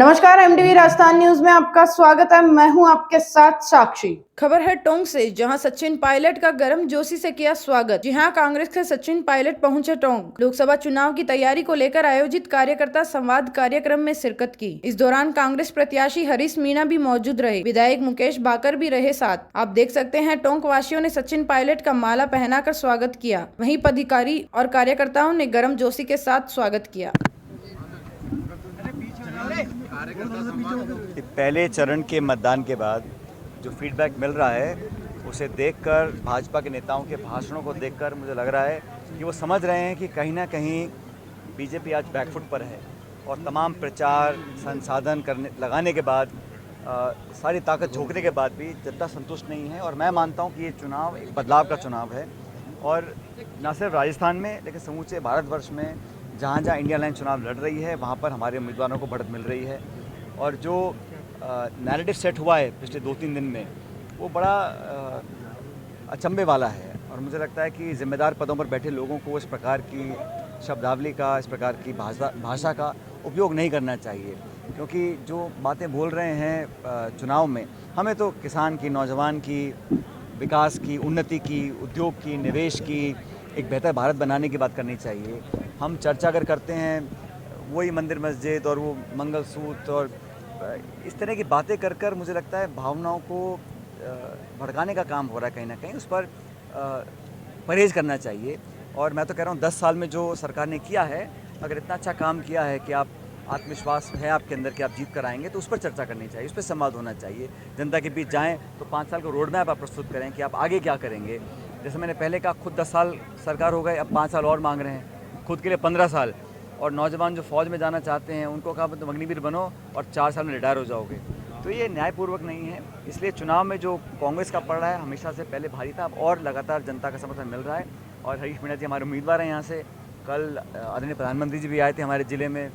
नमस्कार, MTV Rajasthan news में आपका स्वागत है। मैं हूं आपके साथ साक्षी। खबर है टोंक से, जहां सचिन पायलट का गर्मजोशी से किया स्वागत। जी हां, कांग्रेस के सचिन पायलट पहुंचे टोंक। लोकसभा चुनाव की तैयारी को लेकर आयोजित कार्यकर्ता संवाद कार्यक्रम में शिरकत की। इस दौरान कांग्रेस प्रत्याशी हरीश मीणा भी मौजूद रहे। विधायक मुकेश बाकर भी रहे साथ। आप देख सकते हैं, टोंक वासियों ने सचिन पायलट का माला पहनाकर स्वागत किया। वहीं पदाधिकारी और कार्यकर्ताओं ने गर्मजोशी के साथ स्वागत किया। पहले चरण के मतदान के बाद जो फीडबैक मिल रहा है उसे देखकर, भाजपा के नेताओं के भाषणों को देखकर मुझे लग रहा है कि वो समझ रहे हैं कि कहीं ना कहीं बीजेपी आज बैकफुट पर है और तमाम प्रचार संसाधन लगाने के बाद सारी ताकत झोंकने के बाद भी जनता संतुष्ट नहीं है। और मैं मानता हूँ कि ये चुनाव एक बदलाव का चुनाव है और न सिर्फ राजस्थान में लेकिन समूचे भारतवर्ष में जहाँ जहाँ इंडिया लाइन चुनाव लड़ रही है वहाँ पर हमारे उम्मीदवारों को बढ़त मिल रही है। और जो नैरेटिव सेट हुआ है पिछले 2-3 दिन में वो बड़ा अचंभे वाला है और मुझे लगता है कि जिम्मेदार पदों पर बैठे लोगों को इस प्रकार की शब्दावली का, इस प्रकार की भाषा का उपयोग नहीं करना चाहिए, क्योंकि जो बातें बोल रहे हैं चुनाव में, हमें तो किसान की, नौजवान की, विकास की, उन्नति की, उद्योग की, निवेश की, एक बेहतर भारत बनाने की बात करनी चाहिए। हम चर्चा अगर करते हैं वही मंदिर मस्जिद और वो मंगलसूत्र और इस तरह की बातें कर कर मुझे लगता है भावनाओं को भड़काने का काम हो रहा है। कहीं ना कहीं उस पर परहेज़ करना चाहिए। और मैं तो कह रहा हूँ 10 साल में जो सरकार ने किया है, अगर इतना अच्छा काम किया है कि आप आत्मविश्वास है आपके अंदर कि आप जीत कर आएंगे, तो उस पर चर्चा करनी चाहिए, उस पर संवाद होना चाहिए। जनता के बीच जाएँ तो 5 साल का रोड मैप आप प्रस्तुत करें कि आप आगे क्या करेंगे। जैसे मैंने पहले कहा, खुद 10 साल सरकार हो गए, अब 5 साल और मांग रहे हैं, खुद के लिए 15 साल। और नौजवान जो फ़ौज में जाना चाहते हैं उनको कहा तुम अग्निवीर बनो और 4 साल में रिटायर हो जाओगे। तो ये न्यायपूर्वक नहीं है। इसलिए चुनाव में जो कांग्रेस का पड़ रहा है हमेशा से पहले भारी था, अब और लगातार जनता का समर्थन मिल रहा है। और हरीश मीणा जी हमारे उम्मीदवार हैं यहाँ से। कल आदरणीय प्रधानमंत्री जी भी आए थे हमारे ज़िले में,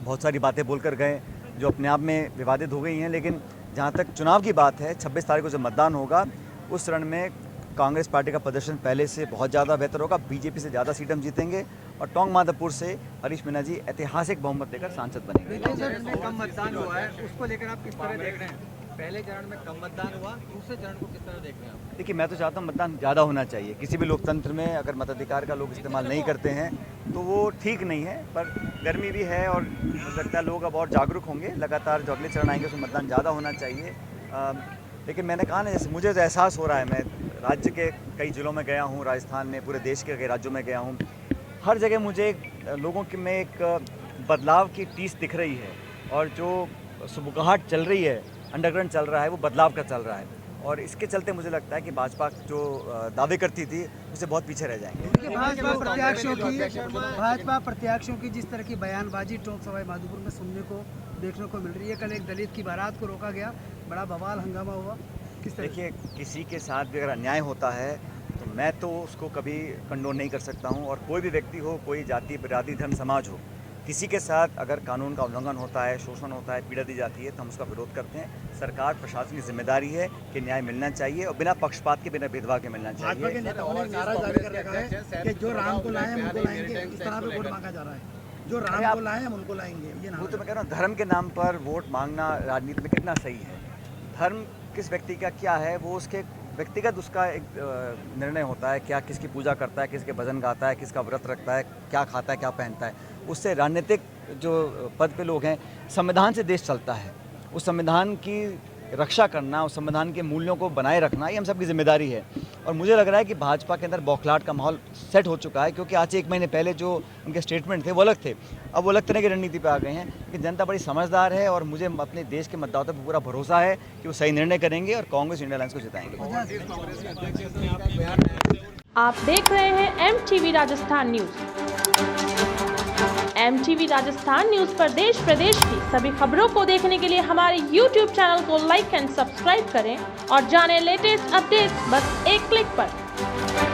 बहुत सारी बातें बोलकर गए जो अपने आप में विवादित हो गई हैं। लेकिन जहाँ तक चुनाव की बात है, 26 तारीख को जब मतदान होगा उस चरण में कांग्रेस पार्टी का प्रदर्शन पहले से बहुत ज़्यादा बेहतर होगा। बीजेपी से ज़्यादा सीट हम जीतेंगे और टोंक माधवपुर से हरीश मीणा जी ऐतिहासिक बहुमत लेकर सांसद बनेंगे। कम मतदान हुआ है, उसको लेकर आप किस तरह देख रहे हैं? पहले चरण में कम मतदान हुआ, दूसरे चरण को किस तरह देख रहे हैं आप? देखिए, मैं तो चाहता हूँ मतदान ज़्यादा होना चाहिए। किसी भी लोकतंत्र में अगर मताधिकार का लोग इस्तेमाल नहीं करते हैं तो वो ठीक नहीं है। पर गर्मी भी है और मुझे लगता है लोग अब और जागरूक होंगे। लगातार जो अगले चरण आएंगे उसमें मतदान ज़्यादा होना चाहिए। लेकिन मैंने कहा ना, जैसे मुझे तो एहसास हो रहा है, मैं राज्य के कई ज़िलों में गया हूँ, राजस्थान में, पूरे देश के कई राज्यों में गया हूँ, हर जगह मुझे लोगों के में एक बदलाव की टीस दिख रही है। और जो सुबुगाहट चल रही है, अंडरग्राउंड चल रहा है, वो बदलाव का चल रहा है। और इसके चलते मुझे लगता है कि भाजपा जो दावे करती थी उससे बहुत पीछे रह जाएंगे। भाजपा प्रत्याशियों की जिस तरह की बयानबाजी टोंक सवाई माधोपुर में सुनने को, देखने को मिल रही है। कल एक दलित की बारात को रोका गया, बड़ा बवाल हंगामा हुआ। देखिए, किसी के साथ भी अगर अन्याय होता है तो मैं तो उसको कभी कंडोन नहीं कर सकता हूँ। और कोई भी व्यक्ति हो, कोई जाति, बिरादरी, धर्म, समाज हो, किसी के साथ अगर कानून का उल्लंघन होता है, शोषण होता है, पीड़ा दी जाती है तो हम उसका विरोध करते हैं। सरकार, प्रशासन की जिम्मेदारी है कि न्याय मिलना चाहिए और बिना पक्षपात के, बिना भेदभाव के मिलना चाहिए। भाजपा के नेताओं ने नारा जारी कर रखा है कि जो राम को लाए हम उनको लाएंगे, इस तरह पे वोट मांगा जा रहा है। जो राम को लाए हम उनको लाएंगे, ये वो तो मैं कह रहा हूँ, धर्म के नाम पर वोट मांगना राजनीति में कितना सही है। धर्म किस व्यक्ति का क्या है वो उसके व्यक्तिगत उसका एक निर्णय होता है। क्या किसकी पूजा करता है, किसके भजन गाता है, किसका व्रत रखता है, क्या खाता है, क्या पहनता है। उससे राजनीतिक जो पद पे लोग हैं, संविधान से देश चलता है। उस संविधान की रक्षा करना, उस संविधान के मूल्यों को बनाए रखना, ये हम सबकी जिम्मेदारी है। और मुझे लग रहा है कि भाजपा के अंदर बौखलाहट का माहौल सेट हो चुका है, क्योंकि आज से 1 महीने पहले जो उनके स्टेटमेंट थे वो अलग थे, अब वो अलग तरह की रणनीति पे आ गए हैं। कि जनता बड़ी समझदार है और मुझे अपने देश के मतदाताओं पर पूरा भरोसा है कि वो सही निर्णय करेंगे और कांग्रेस इंडिया अलायंस को जिताएंगे। आप देख रहे हैं MTV Rajasthan news. MTV Rajasthan news पर देश प्रदेश की सभी खबरों को देखने के लिए हमारे YouTube चैनल को लाइक एंड सब्सक्राइब करें और जानें लेटेस्ट अपडेट्स बस एक क्लिक पर।